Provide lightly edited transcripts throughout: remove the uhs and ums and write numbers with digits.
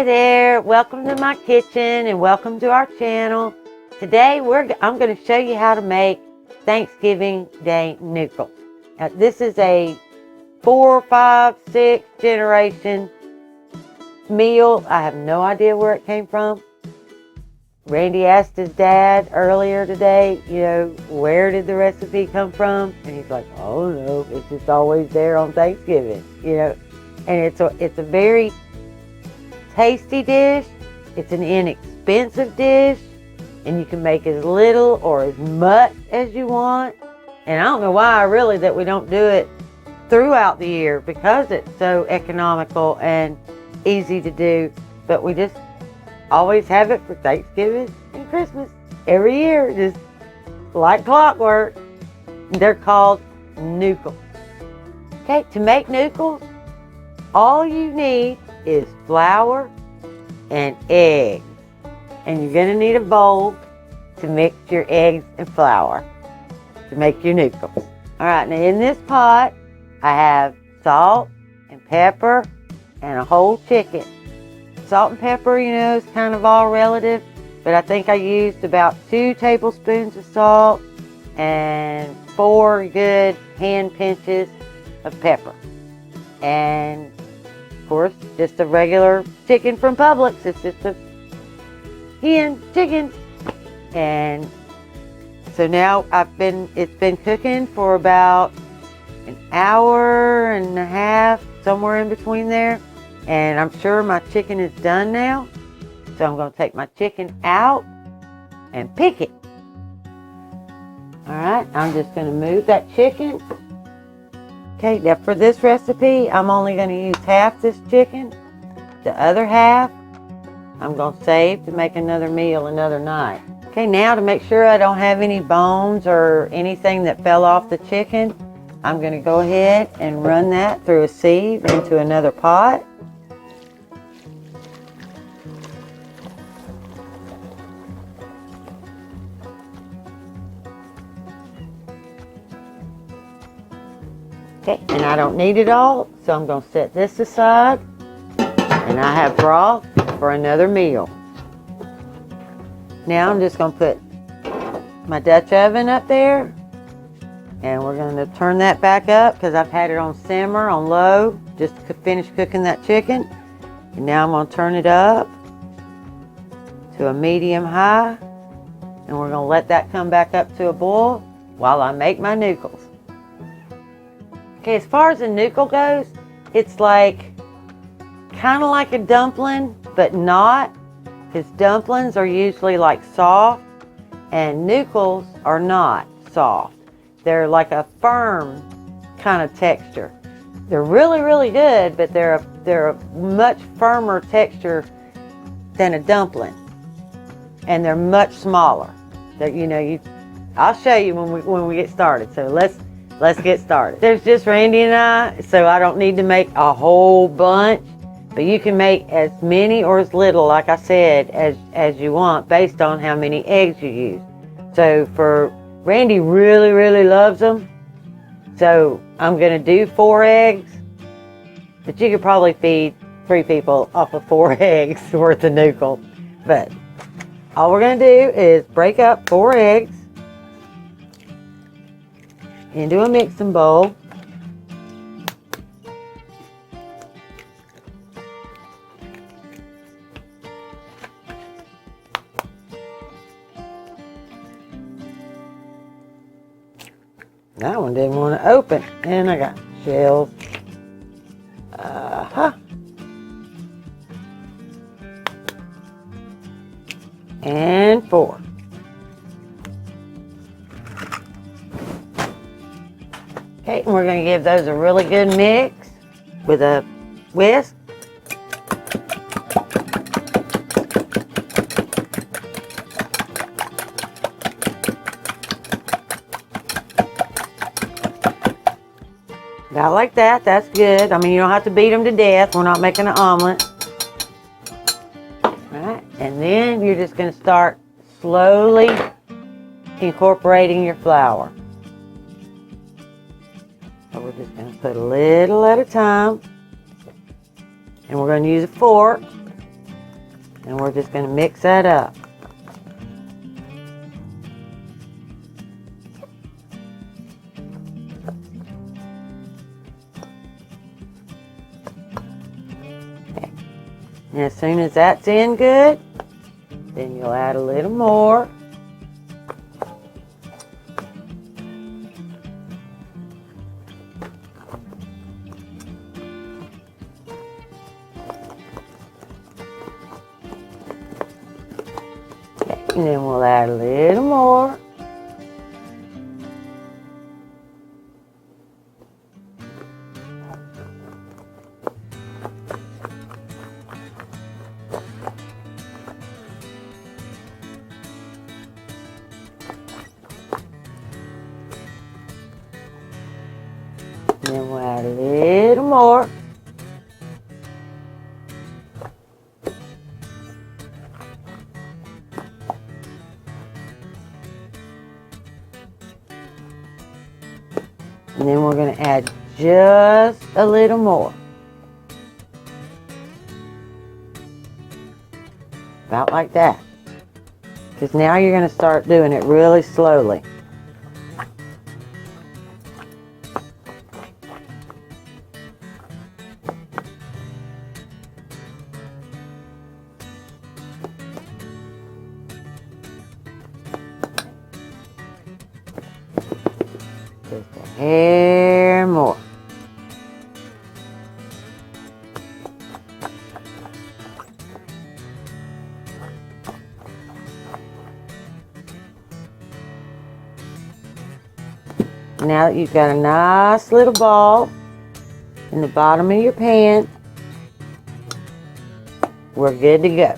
Hi there, welcome to my kitchen and welcome to our channel. Today I'm going to show you how to make Thanksgiving Day Knookles. Now, this is a 4, 5, 6 generation meal. I have no idea where it came from. Randy asked his dad earlier today, where did the recipe come from? And he's like, oh no, it's just always there on Thanksgiving, And it's a very tasty dish. It's an inexpensive dish, and you can make as little or as much as you want. And I don't know why that we don't do it throughout the year, because it's so economical and easy to do. But we just always have it for Thanksgiving and Christmas every year, just like clockwork. They're called Knookles. Okay, to make Knookles, all you need is flour and eggs. And you're going to need a bowl to mix your eggs and flour to make your Knookles. Alright, now in this pot, I have salt and pepper and a whole chicken. Salt and pepper, is kind of all relative, but I think I used about 2 tablespoons of salt and 4 good hand pinches of pepper. And of course, just a regular chicken from Publix. It's just a hen chicken. And so now it's been cooking for about an hour and a half, somewhere in between there. And I'm sure my chicken is done now. So I'm going to take my chicken out and pick it. Alright, I'm just going to move that chicken. Okay, now for this recipe, I'm only going to use half this chicken. The other half, I'm going to save to make another meal another night. Okay, now to make sure I don't have any bones or anything that fell off the chicken, I'm going to go ahead and run that through a sieve into another pot. Okay, and I don't need it all, so I'm going to set this aside, and I have broth for another meal. Now I'm just going to put my Dutch oven up there, and we're going to turn that back up because I've had it on simmer, on low, just to finish cooking that chicken. And now I'm going to turn it up to a medium high, and we're going to let that come back up to a boil while I make my Knookles. Okay, as far as a Knookle goes, it's kind of like a dumpling, but not, because dumplings are usually soft, and Knookles are not soft. They're like a firm kind of texture. They're really, really good, but they're a much firmer texture than a dumpling, and they're much smaller. I'll show you when we get started. So let's get started. There's just Randy and I, so I don't need to make a whole bunch, but you can make as many or as little, like I said, as you want, based on how many eggs you use. So for Randy really, really loves them, so I'm going to do 4 eggs, but you could probably feed 3 people off of 4 eggs worth of Knookles. But all we're going to do is break up 4 eggs into a mixing bowl. That one didn't want to open, and I got shells. And 4. Okay, and we're going to give those a really good mix with a whisk. About like that, that's good. I mean, you don't have to beat them to death. We're not making an omelet. Alright, and then you're just going to start slowly incorporating your flour. So we're just going to put a little at a time. And we're going to use a fork And we're just going to mix that up. Okay. And as soon as that's in good, then you'll add a little more. And then we'll add a little more. And then we'll add a little more. And then we're going to add just a little more. About like that. Because now you're going to start doing it really slowly. Just a hair more. Now that you've got a nice little ball in the bottom of your pan, we're good to go.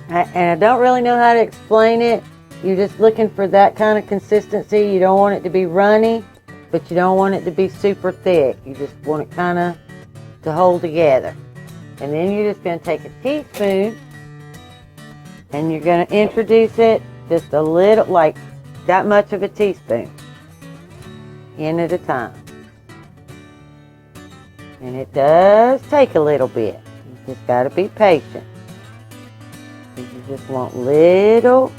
And I don't really know how to explain it. You're just looking for that kind of consistency. You don't want it to be runny, but you don't want it to be super thick. You just want it kind of to hold together. And then you're just going to take a teaspoon and you're going to introduce it just a little, like that much of a teaspoon, in at a time. And it does take a little bit. You just got to be patient. You just want little.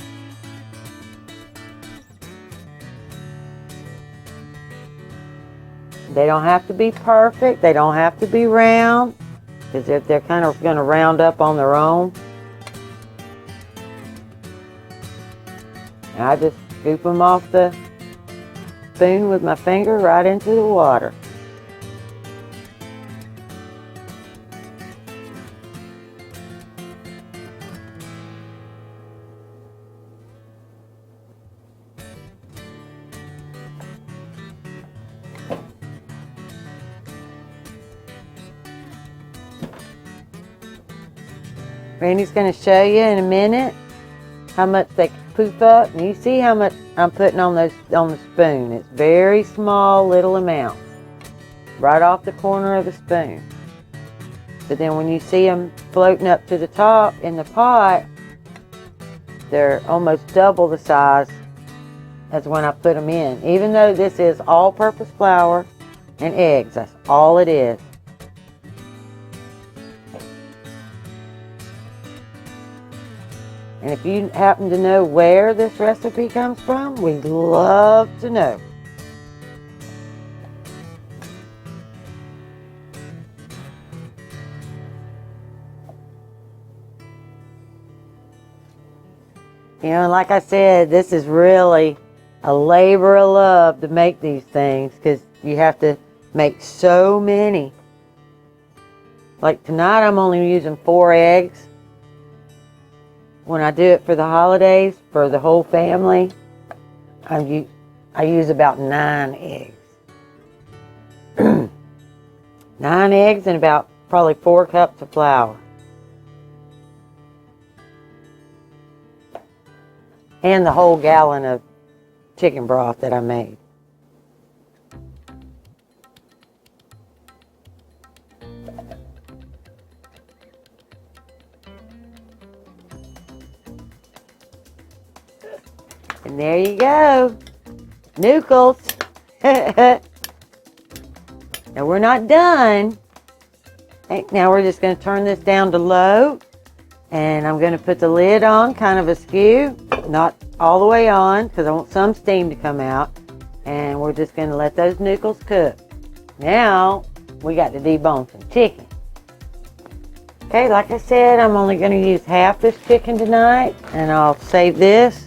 They don't have to be perfect. They don't have to be round, because they're kind of going to round up on their own. And I just scoop them off the spoon with my finger right into the water. Randy's going to show you in a minute how much they poof up. And you see how much I'm putting on the spoon. It's very small little amounts, right off the corner of the spoon. So then when you see them floating up to the top in the pot, they're almost double the size as when I put them in. Even though this is all-purpose flour and eggs, that's all it is. And if you happen to know where this recipe comes from, we'd love to know. You know, like I said, this is really a labor of love to make these things, because you have to make so many. Like tonight, I'm only using 4 eggs. When I do it for the holidays, for the whole family, I use about 9 eggs. 9 eggs and about probably 4 cups of flour. And the whole gallon of chicken broth that I made. And there you go, Knookles. Now we're not done. Okay, now we're just going to turn this down to low, and I'm going to put the lid on kind of askew, not all the way on because I want some steam to come out, and we're just going to let those Knookles cook. Now we got to debone some chicken. Okay, like I said, I'm only going to use half this chicken tonight, and I'll save this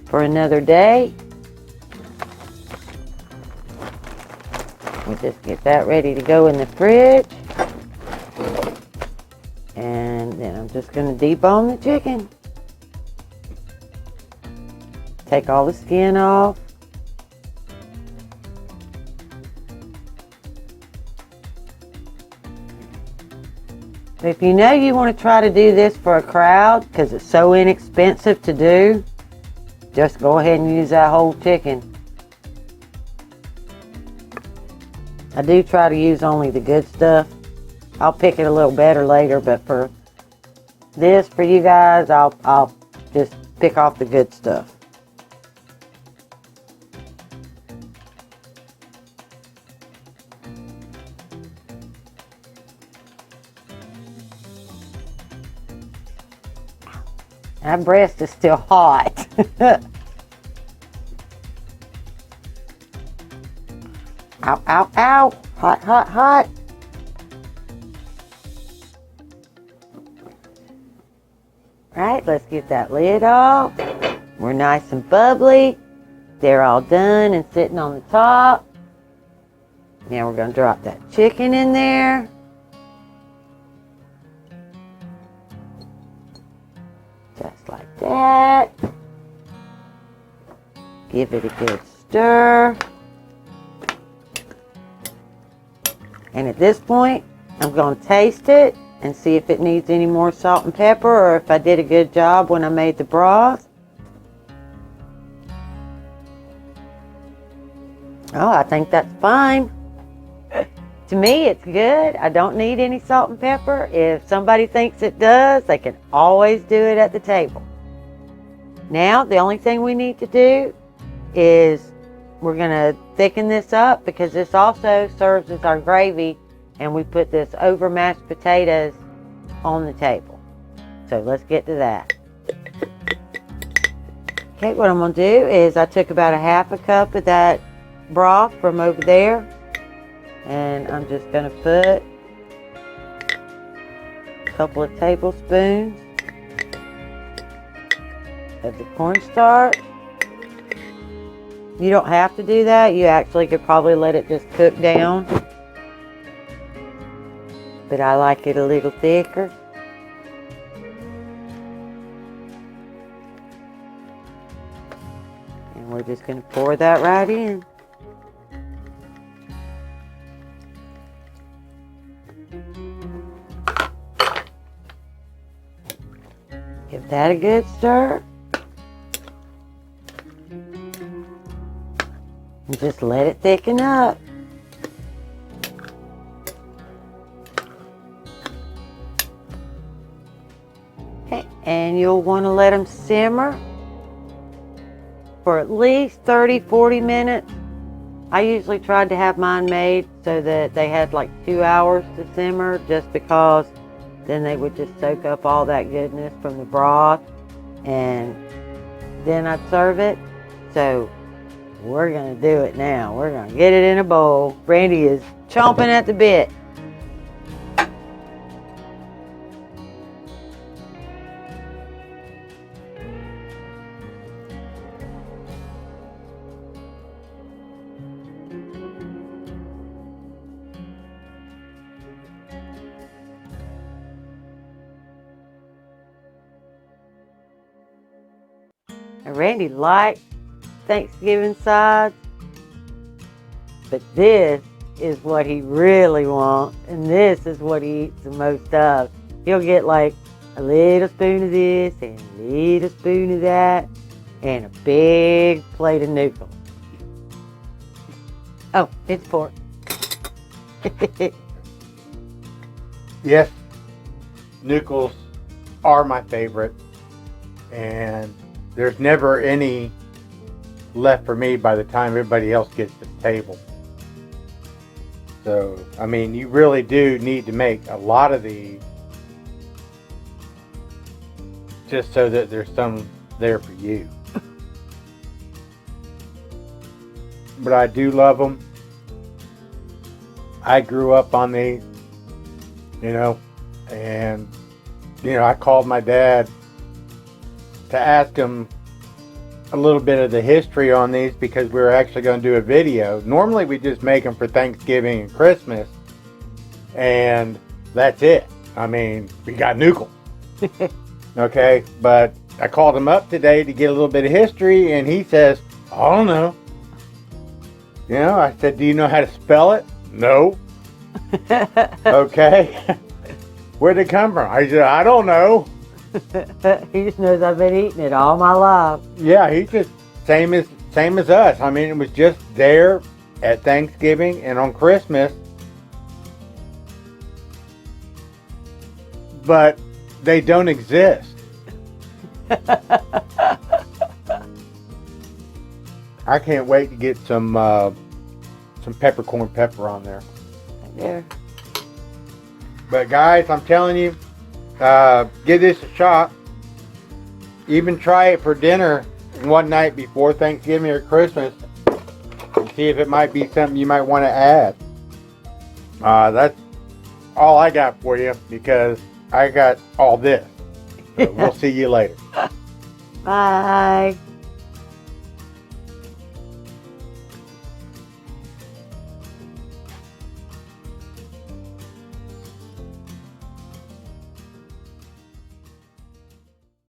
for another day. We'll just get that ready to go in the fridge. And then I'm just going to debone the chicken. Take all the skin off. If you know you want to try to do this for a crowd because it's so inexpensive to do, just go ahead and use that whole chicken. I do try to use only the good stuff. I'll pick it a little better later, but for this, for you guys, I'll just pick off the good stuff. That breast is still hot. Ow, ow, ow. Hot, hot, hot. Right, let's get that lid off. We're nice and bubbly. They're all done and sitting on the top. Now we're going to drop that chicken in there. Just like that. Give it a good stir. And at this point, I'm going to taste it and see if it needs any more salt and pepper or if I did a good job when I made the broth. Oh, I think that's fine. To me, it's good. I don't need any salt and pepper. If somebody thinks it does, they can always do it at the table. Now, the only thing we need to do is we're going to thicken this up because this also serves as our gravy, and we put this over mashed potatoes on the table. So let's get to that. Okay, what I'm going to do is I took about a half a cup of that broth from over there, and I'm just going to put a couple of tablespoons of the cornstarch. You don't have to do that. You actually could probably let it just cook down. But I like it a little thicker. And we're just going to pour that right in. Give that a good stir. And just let it thicken up. Okay, and you'll want to let them simmer for at least 30-40 minutes. I usually tried to have mine made so that they had like 2 hours to simmer, just because then they would just soak up all that goodness from the broth, and then I'd serve it. So we're going to do it now. We're going to get it in a bowl. Randy is chomping at the bit. And Randy likes Thanksgiving sides, but this is what he really wants, and this is what he eats the most of. He'll get like a little spoon of this and a little spoon of that and a big plate of Knookles. Oh, it's pork. Yes, Knookles are my favorite, and there's never any left for me by the time everybody else gets to the table. So, I mean, you really do need to make a lot of these just so that there's some there for you. But I do love them. I grew up on these, you know, and, you know, I called my dad to ask him a little bit of the history on these because we were actually going to do a video. Normally we just make them for Thanksgiving and Christmas, and that's it. I mean, we got Knookles. Okay, but I called him up today to get a little bit of history, and he says, I don't know. You know, I said, do you know how to spell it? No. Okay. Where'd it come from? I said, I don't know. He just knows I've been eating it all my life. Yeah, he's just same as us. I mean, it was just there at Thanksgiving and on Christmas. But they don't exist. I can't wait to get some peppercorn pepper on there. There. But guys, I'm telling you, give this a shot. Even try it for dinner one night before Thanksgiving or Christmas and see if it might be something you might want to add. That's all I got for you because I got all this. So we'll see you later. Bye.